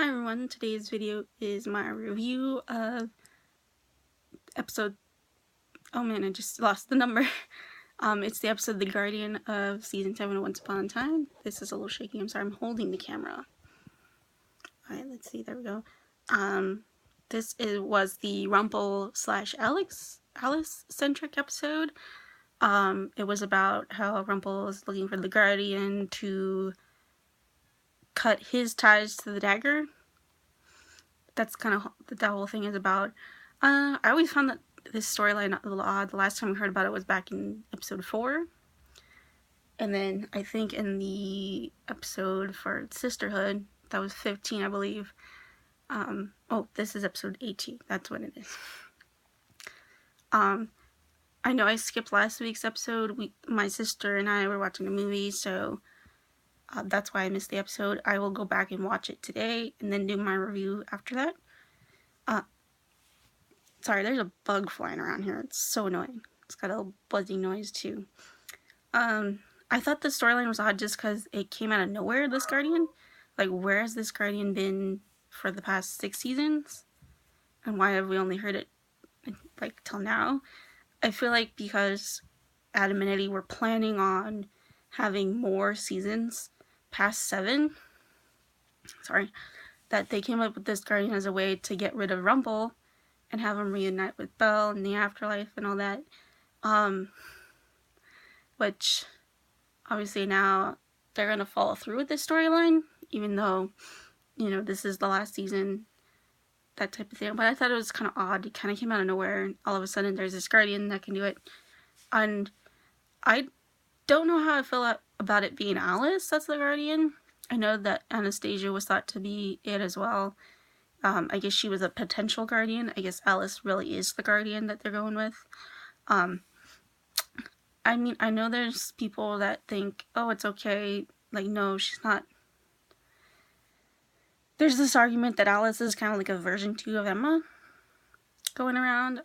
Hi everyone, today's video is my review of episode, oh man, I just lost the number. It's the episode The Guardian of season 7 of Once Upon a Time. This is a little shaky, I'm sorry, I'm holding the camera. Alright, let's see, there we go. This was the Rumple / Alice centric episode. It was about how Rumple is looking for the Guardian to cut his ties to the dagger. That's kind of what that whole thing is about. I always found that this storyline a little odd. The last time we heard about it was back in episode 4. And then I think in the episode for Sisterhood, that was 15, I believe. Oh, this is episode 18. That's what it is. I know I skipped last week's episode. My sister and I were watching a movie, so that's why I missed the episode. I will go back and watch it today and then do my review after that. Sorry, there's a bug flying around here. It's so annoying. It's got a buzzing noise too. I thought the storyline was odd just because it came out of nowhere, this Guardian. Like, where has this Guardian been for the past 6 seasons? And why have we only heard it, like, till now? I feel like because Adam and Eddie were planning on having more seasons past 7. Sorry. That they came up with this Guardian as a way to get rid of Rumple and have him reunite with Belle in the afterlife and all that. Which, obviously now, they're gonna follow through with this storyline, even though, you know, this is the last season, that type of thing. But I thought it was kind of odd. It kind of came out of nowhere. All of a sudden, there's this Guardian that can do it. And I don't know how I feel about it being Alice that's the Guardian. I know that Anastasia was thought to be it as well. I guess she was a potential Guardian. I guess Alice really is the Guardian that they're going with. I mean, I know there's people that think, oh, it's okay. Like, no, she's not. There's this argument that Alice is kind of like a version 2 of Emma going around.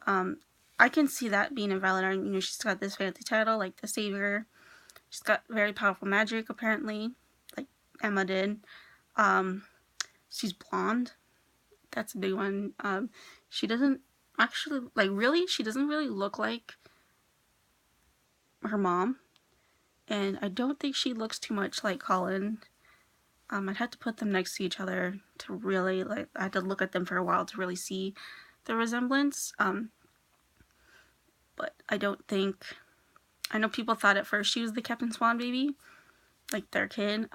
I can see that being a valid argument. You know, she's got this fancy title, like the Savior. She's got very powerful magic, apparently, like Emma did. She's blonde. That's a big one. She doesn't actually, like, really, she doesn't really look like her mom. And I don't think she looks too much like Colin. I'd have to put them next to each other to really, like, I had to look at them for a while to really see the resemblance. But I don't think, I know people thought at first she was the Captain Swan baby, like their kid.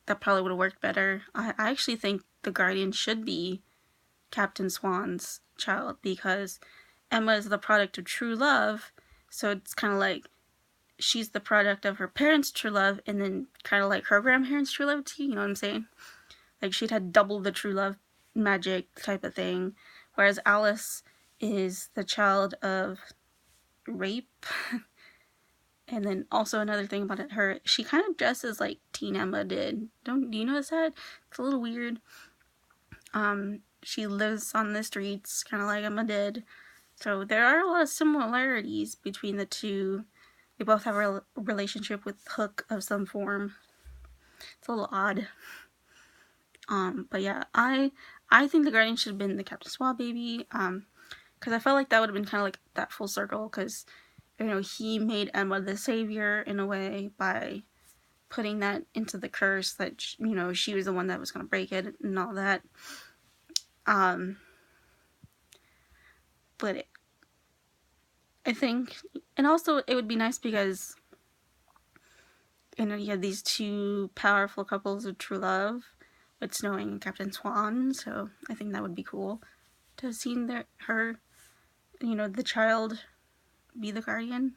That probably would have worked better. I actually think the Guardian should be Captain Swan's child because Emma is the product of true love, so it's kind of like she's the product of her parents' true love and then kind of like her grandparents' true love too, you know what I'm saying? Like, she'd had double the true love magic type of thing, whereas Alice is the child of rape. And then also another thing about it, she kind of dresses like Teen Emma did. Do you notice that? It's a little weird. She lives on the streets, kind of like Emma did. So there are a lot of similarities between the two. They both have a relationship with Hook of some form. It's a little odd. But yeah, I think the Guardian should have been the Captain Swan baby. Because I felt like that would have been kind of like that full circle. Because, you know, he made Emma the savior in a way by putting that into the curse that, you know, she was the one that was going to break it and all that. But I think, and also it would be nice because, you know, you had these two powerful couples of true love with Snowy and Captain Swan, so I think that would be cool to have seen her, you know, the child be the Guardian.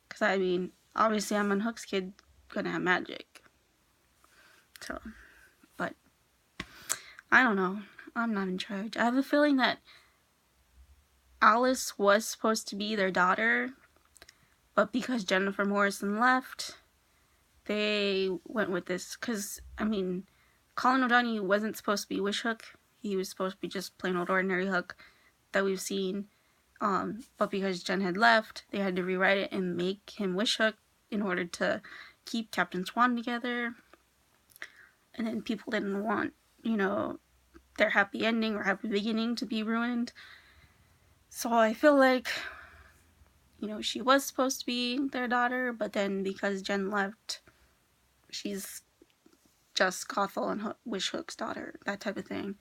Because, I mean, obviously I'm on Hook's kid gonna have magic. So, but, I don't know. I'm not in charge. I have a feeling that Alice was supposed to be their daughter, but because Jennifer Morrison left, they went with this. Because, I mean, Colin O'Donoghue wasn't supposed to be Wish Hook. He was supposed to be just plain old ordinary Hook that we've seen. But because Jen had left, they had to rewrite it and make him Wish Hook in order to keep Captain Swan together. and then people didn't want, you know, their happy ending or happy beginning to be ruined. So I feel like, you know, she was supposed to be their daughter, but then because Jen left, she's just Gothel and Wishhook's daughter, that type of thing.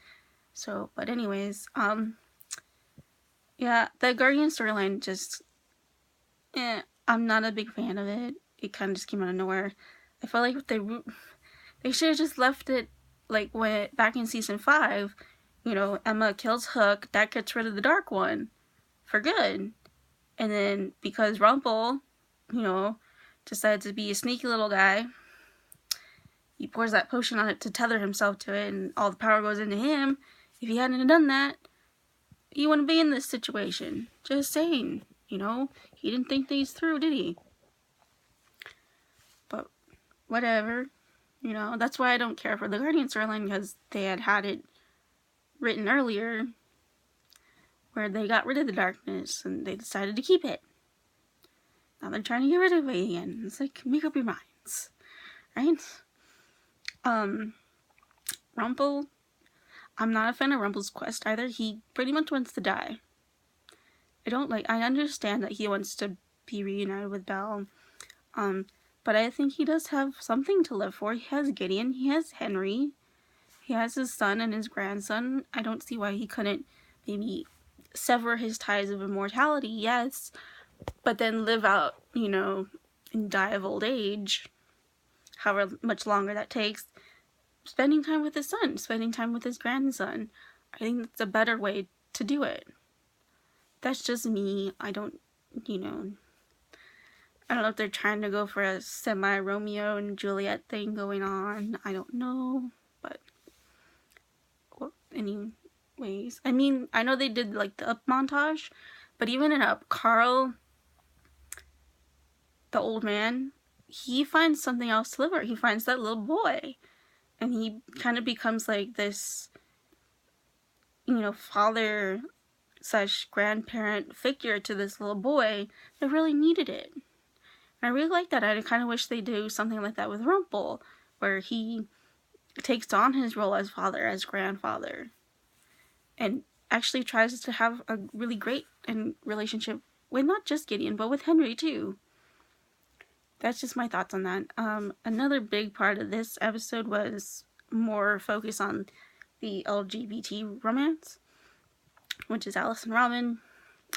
So, but anyways, yeah, the Guardian storyline just, I'm not a big fan of it. It kind of just came out of nowhere. I feel like they should have just left it like when back in season 5, you know, Emma kills Hook, that gets rid of the Dark One for good. And then because Rumple, you know, decides to be a sneaky little guy, he pours that potion on it to tether himself to it, and all the power goes into him. If he hadn't done that, he wouldn't be in this situation. Just saying, you know, he didn't think these through, did he? But whatever, you know, that's why I don't care for the Guardian storyline, because they had it written earlier where they got rid of the darkness and they decided to keep it. Now they're trying to get rid of it again. It's like, make up your minds, right? Rumple, I'm not a fan of Rumple's quest either. He pretty much wants to die. I understand that he wants to be reunited with Belle, but I think he does have something to live for. He has Gideon, he has Henry, he has his son and his grandson. I don't see why he couldn't maybe sever his ties of immortality, yes, but then live out, you know, and die of old age, however much longer that takes, spending time with his son, spending time with his grandson. I think that's a better way to do it. That's just me. I don't, you know, I don't know if they're trying to go for a semi-Romeo and Juliet thing going on. I don't know, but well, anyways. I mean, I know they did like the Up montage, but even in Up, Carl, the old man, he finds something else to live for. He finds that little boy, and he kind of becomes like this, you know, father / grandparent figure to this little boy that really needed it. And I really like that. I kind of wish they do something like that with Rumple, where he takes on his role as father, as grandfather, and actually tries to have a really great relationship with not just Gideon, but with Henry too. That's just my thoughts on that. Another big part of this episode was more focus on the LGBT romance, which is Alice and Robin.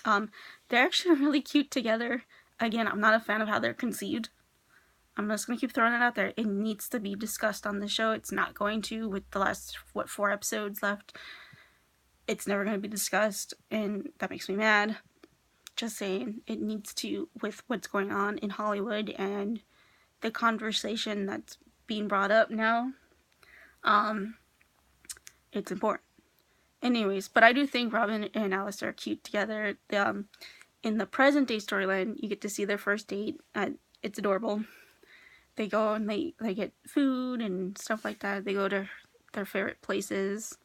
They're actually really cute together. Again, I'm not a fan of how they're conceived. I'm just going to keep throwing it out there. It needs to be discussed on the show. It's not going to with the last, 4 episodes left. It's never going to be discussed, and that makes me mad. Just saying, it needs to, with what's going on in Hollywood and the conversation that's being brought up now. It's important. Anyways, but I do think Robin and Alice are cute together. In the present day storyline, you get to see their first date. It's adorable. They go and they get food and stuff like that. They go to their favorite places.